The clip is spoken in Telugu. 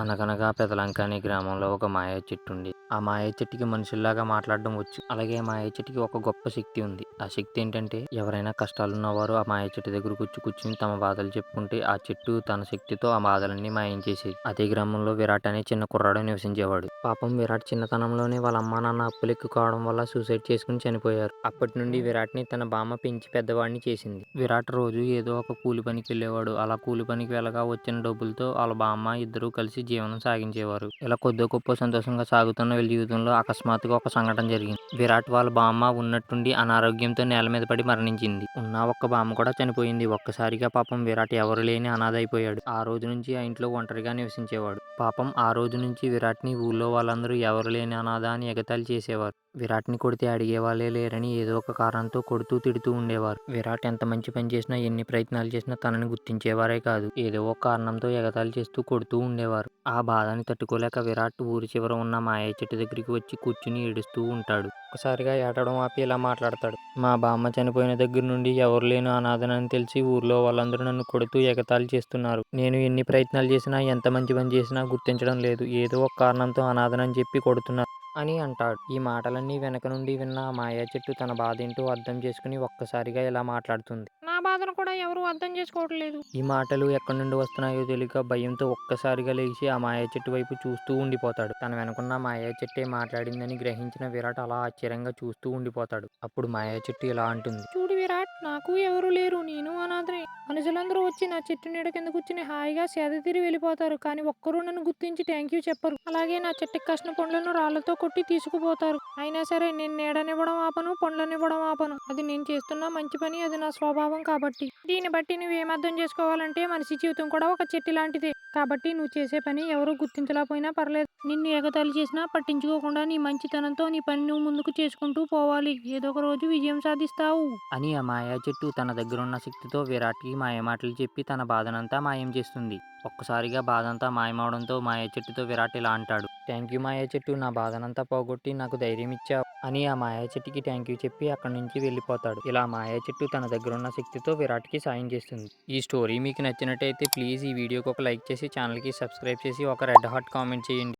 అనగనగా పెదలంక అనే గ్రామంలో ఒక మాయ చెట్టు ఉంది. ఆ మాయ చెట్టుకి మనుషుల్లాగా మాట్లాడడం వచ్చు. అలాగే మాయ చెట్టుకి ఒక గొప్ప శక్తి ఉంది. ఆ శక్తి ఏంటంటే ఎవరైనా కష్టాలున్నవారు ఆ మాయ చెట్టు దగ్గరకు వచ్చి కూర్చుని తమ బాధలు చెప్పుకుంటే ఆ చెట్టు తన శక్తితో ఆ బాధలన్నీ మాయం చేసేది. అదే గ్రామంలో విరాట్ అనే చిన్న కుర్రాడు నివసించేవాడు. పాపం విరాట్ చిన్నతనంలోనే వాళ్ళ అమ్మా నాన్న అప్పులు ఎక్కువ కావడం వల్ల సూసైడ్ చేసుకుని చనిపోయారు. అప్పటి నుండి విరాట్ ని తన బామ్మ పెంచి పెద్దవాడిని చేసింది. విరాట్ రోజు ఏదో ఒక కూలి పనికి వెళ్ళేవాడు. అలా కూలి పనికి వెళ్ళగా వచ్చిన డబ్బులతో వాళ్ళ బామ్మ ఇద్దరూ కలిసి జీవనం సాగించేవారు. ఇలా కొద్దో గొప్ప సంతోషంగా సాగుతున్న వీళ్ళ జీవితంలో అకస్మాత్తుగా ఒక సంఘటన జరిగింది. విరాట్ వాళ్ళ బామ్మ ఉన్నట్టుండి అనారోగ్యంతో నేల మీద పడి మరణించింది. ఉన్న ఒక్క బామ్మ కూడా చనిపోయింది. ఒక్కసారిగా పాపం విరాట్ ఎవరు లేని అనాథ అయిపోయాడు. ఆ రోజు నుంచి ఆ ఇంట్లో ఒంటరిగా నివసించేవాడు. పాపం ఆ రోజు నుంచి విరాట్ ని ఊళ్ళో వాళ్ళందరూ ఎవరు లేని అనాథ అని ఎగతాళి చేసేవారు. విరాట్ ని కొడితే అడిగే వాళ్ళే లేరని ఏదో ఒక కారణంతో కొడుతూ తిడుతూ ఉండేవారు. విరాట్ ఎంత మంచి పని చేసినా ఎన్ని ప్రయత్నాలు చేసినా తనని గుర్తించేవారే కాదు. ఏదో ఒక కారణంతో ఎగతాళి చేస్తూ కొడుతూ ఉండేవారు. ఆ బాధని తట్టుకోలేక విరాట్ ఊరి చివర ఉన్న మాయ చెట్టు దగ్గరికి వచ్చి కూర్చుని ఏడుస్తూ ఉంటాడు. ఒకసారిగా ఏడవడం ఆపి ఇలా మాట్లాడతాడు. మా బామ్మ చనిపోయిన దగ్గర నుండి ఎవరు లేని అనాథనని తెలిసి ఊర్లో వాళ్ళందరూ నన్ను కొడుతూ ఎగతాళి చేస్తున్నారు. నేను ఎన్ని ప్రయత్నాలు చేసినా ఎంత మంచి పని చేసినా గుర్తించడం లేదు. ఏదో ఒక కారణంతో అనాథనని చెప్పి కొడుతున్నారు అని అంటాడు. ఈ మాటలన్నీ వెనక నుండి విన్న ఆ మాయ చెట్టు తన బాధేంటో అర్థం చేసుకుని ఒక్కసారిగా ఇలా మాట్లాడుతుంది. నా బాధను కూడా ఎవరు అర్థం చేసుకోవట్లేదు. ఈ మాటలు ఎక్కడి నుండి వస్తున్నాయో తెలియక భయంతో ఒక్కసారిగా లేచి ఆ మాయ చెట్టు వైపు చూస్తూ ఉండిపోతాడు. తన వెనుకున్న మాయ చెట్టే మాట్లాడిందని గ్రహించిన విరాట్ అలా ఆశ్చర్యంగా చూస్తూ ఉండిపోతాడు. అప్పుడు మాయ చెట్టు ఇలా అంటుంది. చూడు విరాట్, నాకు ఎవరు లేరు, నేను అనాథనే. మనుషులందరూ వచ్చి నా చెట్టు నీడ కింద కూర్చుని హాయిగా సేద తీరి వెళ్ళిపోతారు. కానీ ఒక్కరూ నన్ను గుర్తించి థ్యాంక్ యూ చెప్పరు. అలాగే నా చెట్టుకి కాసిన పండ్లను రాళ్లతో కొట్టి తీసుకుపోతారు. అయినా సరే నేను నీడనివ్వడం ఆపను, పండ్లనివ్వడం ఆపను. అది నేను చేస్తున్న మంచి పని, అది నా స్వభావం కాబట్టి. దీన్ని బట్టి నువ్వేం అర్థం చేసుకోవాలంటే మనిషి జీవితం కూడా ఒక చెట్టు లాంటిదే. కాబట్టి నువ్వు చేసే పని ఎవరు గుర్తించలేకపోయినా పర్లేదు. నిన్ను ఎగతాళి చేసినా పట్టించుకోకుండా నీ మంచితనంతో నీ పని నువ్వు ముందుకు చేసుకుంటూ పోవాలి. ఏదో ఒక రోజు విజయం సాధిస్తావు అని ఆ మాయా చెట్టు తన దగ్గరున్న శక్తితో విరాట్కి మాయ మాటలు చెప్పి తన బాధనంతా మాయం చేస్తుంది. ఒక్కసారిగా బాధంతా మాయమవడంతో మాయ చెట్టుతో విరాట్ ఇలా అంటాడు. థ్యాంక్ యూ మాయ చెట్టు, నా బాధనంతా పోగొట్టి నాకు ధైర్యం ఇచ్చావు అని ఆ మాయ చెట్టుకి థ్యాంక్ యూ చెప్పి అక్కడి నుంచి వెళ్ళిపోతాడు. ఇలా మాయ చెట్టు తన దగ్గరున్న శక్తితో విరాట్కి సాయం చేస్తుంది. ఈ స్టోరీ మీకు నచ్చినట్టయితే ప్లీజ్ ఈ వీడియోకి ఒక లైక్ చేసి ఛానల్కి సబ్స్క్రైబ్ చేసి ఒక రెడ్ హార్ట్ కామెంట్ చేయండి.